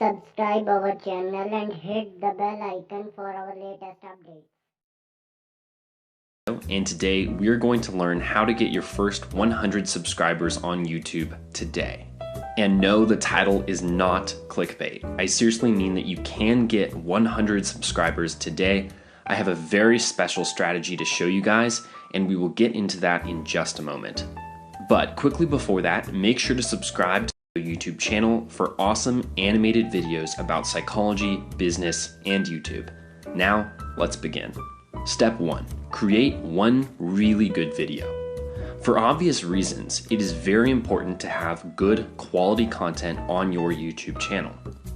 subscribe our channel and hit the bell icon for our latest updates. And today we're going to learn how to get your first 100 subscribers on YouTube today. And no, the title is not clickbait. I seriously mean that you can get 100 subscribers today. I have a very special strategy to show you guys, and we will get into that in just a moment. But quickly before that, make sure to subscribe to the YouTube channel for awesome animated videos about psychology, business, and YouTube. Now, let's begin. Step 1. Create one really good video. For obvious reasons, it is very important to have good quality content on your YouTube channel.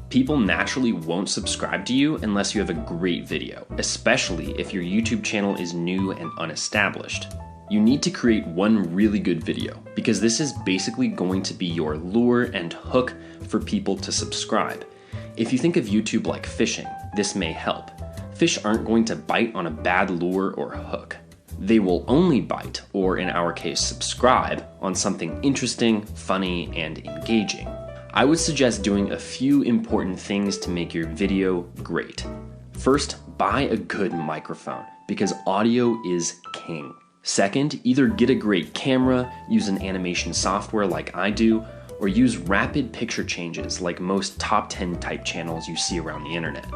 People naturally won't subscribe to you unless you have a great video, especially if your YouTube channel is new and unestablished. You need to create one really good video because this is basically going to be your lure and hook for people to subscribe. If you think of YouTube like fishing, this may help. Fish aren't going to bite on a bad lure or hook. They will only bite, or in our case subscribe, on something interesting, funny, and engaging. I would suggest doing a few important things to make your video great. First, buy a good microphone because audio is king. Second, either get a great camera, use an animation software like I do, or use rapid picture changes like most top 10 type channels you see around the internet.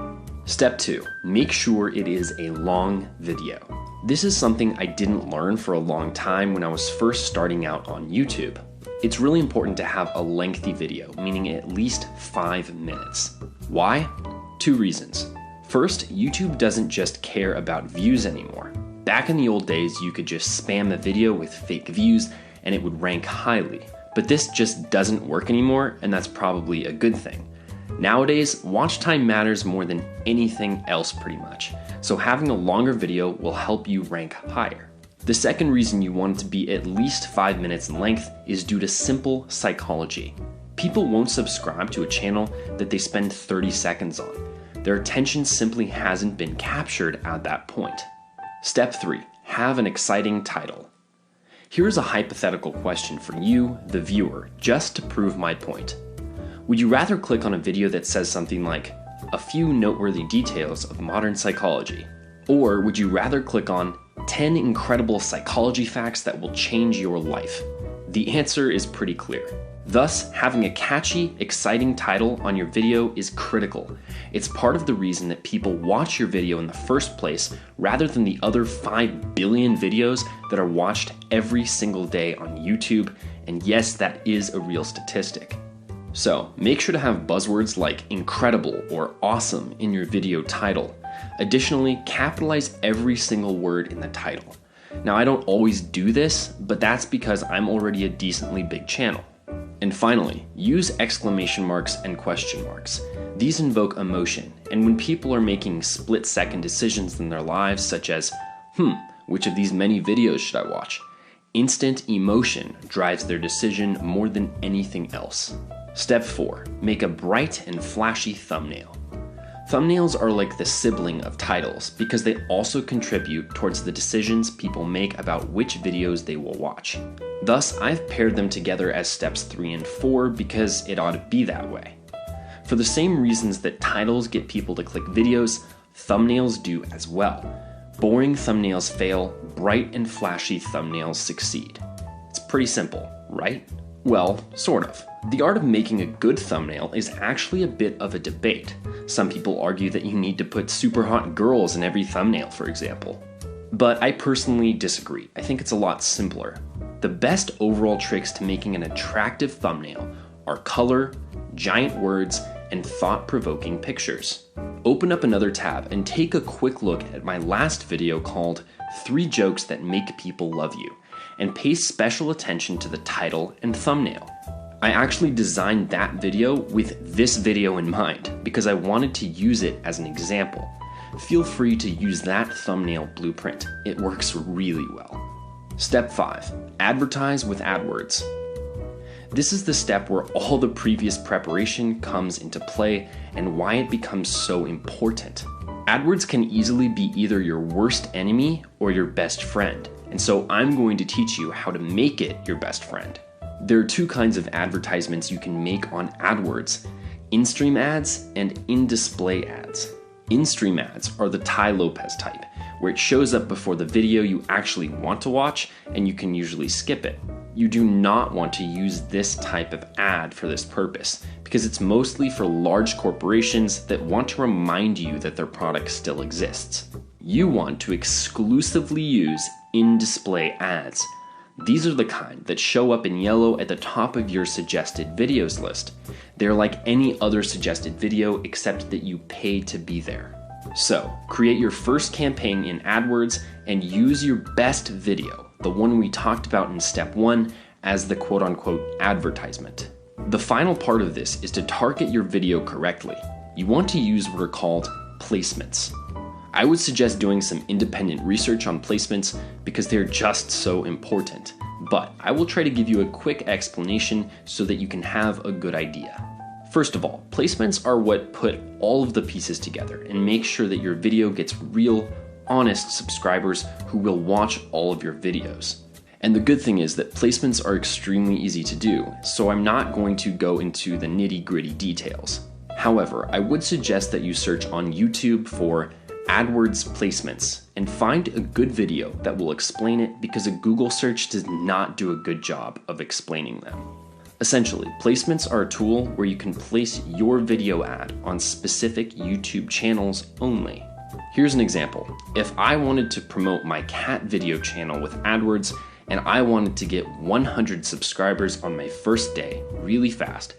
Step 2, make sure it is a long video. This is something I didn't learn for a long time when I was first starting out on YouTube. It's really important to have a lengthy video, meaning at least 5 minutes. Why? 2 reasons. First, YouTube doesn't just care about views anymore. Back in the old days, you could just spam a video with fake views and it would rank highly. But this just doesn't work anymore, and that's probably a good thing. Nowadays, watch time matters more than anything else pretty much, so having a longer video will help you rank higher. The second reason you want it to be at least 5 minutes in length is due to simple psychology. People won't subscribe to a channel that they spend 30 seconds on. Their attention simply hasn't been captured at that point. Step 3. Have an exciting title. Here's a hypothetical question for you, the viewer, just to prove my point. Would you rather click on a video that says something like, "A few noteworthy details of modern psychology"? Or would you rather click on 10 incredible psychology facts that will change your life? The answer is pretty clear. Thus, having a catchy, exciting title on your video is critical. It's part of the reason that people watch your video in the first place rather than the other 5 billion videos that are watched every single day on YouTube, and yes, that is a real statistic. So, make sure to have buzzwords like incredible or awesome in your video title. Additionally, capitalize every single word in the title. Now, I don't always do this, but that's because I'm already a decently big channel. And finally, use exclamation marks and question marks. These invoke emotion, and when people are making split-second decisions in their lives, such as, which of these many videos should I watch? Instant emotion drives their decision more than anything else. Step 4. Make a bright and flashy thumbnail. Thumbnails are like the sibling of titles because they also contribute towards the decisions people make about which videos they will watch. Thus, I've paired them together as steps 3 and 4 because it ought to be that way. For the same reasons that titles get people to click videos, thumbnails do as well. Boring thumbnails fail, bright and flashy thumbnails succeed. It's pretty simple, right? Well, sort of. The art of making a good thumbnail is actually a bit of a debate. Some people argue that you need to put super hot girls in every thumbnail, for example. But I personally disagree. I think it's a lot simpler. The best overall tricks to making an attractive thumbnail are color, giant words, and thought-provoking pictures. Open up another tab and take a quick look at my last video called 3 Jokes That Make People Love You, and pay special attention to the title and thumbnail. I actually designed that video with this video in mind because I wanted to use it as an example. Feel free to use that thumbnail blueprint. It works really well. Step 5. Advertise with AdWords. This is the step where all the previous preparation comes into play and why it becomes so important. AdWords can easily be either your worst enemy or your best friend, and so I'm going to teach you how to make it your best friend. There are 2 kinds of advertisements you can make on AdWords: in-stream ads and in-display ads. In-stream ads are the Tai Lopez type, where it shows up before the video you actually want to watch and you can usually skip it. You do not want to use this type of ad for this purpose because it's mostly for large corporations that want to remind you that their product still exists. You want to exclusively use in-display ads. These are the kind that show up in yellow at the top of your suggested videos list. They're like any other suggested video except that you pay to be there. So, create your first campaign in AdWords and use your best video, the one we talked about in step 1, as the quote-unquote advertisement. The final part of this is to target your video correctly. You want to use what are called placements. I would suggest doing some independent research on placements because they're just so important, but I will try to give you a quick explanation so that you can have a good idea. First of all, placements are what put all of the pieces together and make sure that your video gets real, honest subscribers who will watch all of your videos. And the good thing is that placements are extremely easy to do, so I'm not going to go into the nitty-gritty details. However, I would suggest that you search on YouTube for AdWords placements and find a good video that will explain it because a Google search does not do a good job of explaining them. Essentially, placements are a tool where you can place your video ad on specific YouTube channels only. Here's an example. If I wanted to promote my cat video channel with AdWords and I wanted to get 100 subscribers on my first day really fast,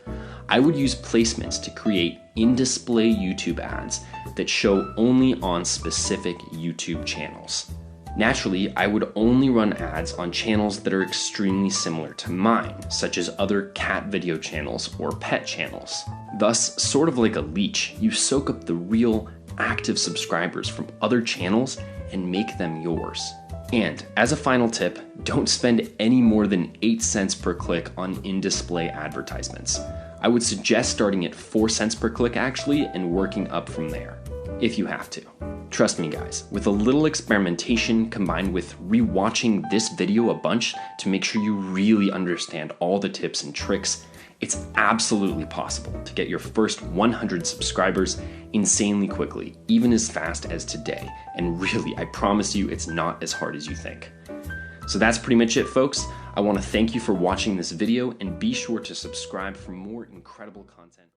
I would use placements to create in-display YouTube ads that show only on specific YouTube channels. Naturally, I would only run ads on channels that are extremely similar to mine, such as other cat video channels or pet channels. Thus, sort of like a leech, you soak up the real, active subscribers from other channels and make them yours. And as a final tip, don't spend any more than 8 cents per click on in-display advertisements. I would suggest starting at 4 cents per click actually and working up from there, if you have to. Trust me guys, with a little experimentation combined with rewatching this video a bunch to make sure you really understand all the tips and tricks, it's absolutely possible to get your first 100 subscribers insanely quickly, even as fast as today. And really, I promise you, it's not as hard as you think. So that's pretty much it, folks. I want to thank you for watching this video and be sure to subscribe for more incredible content.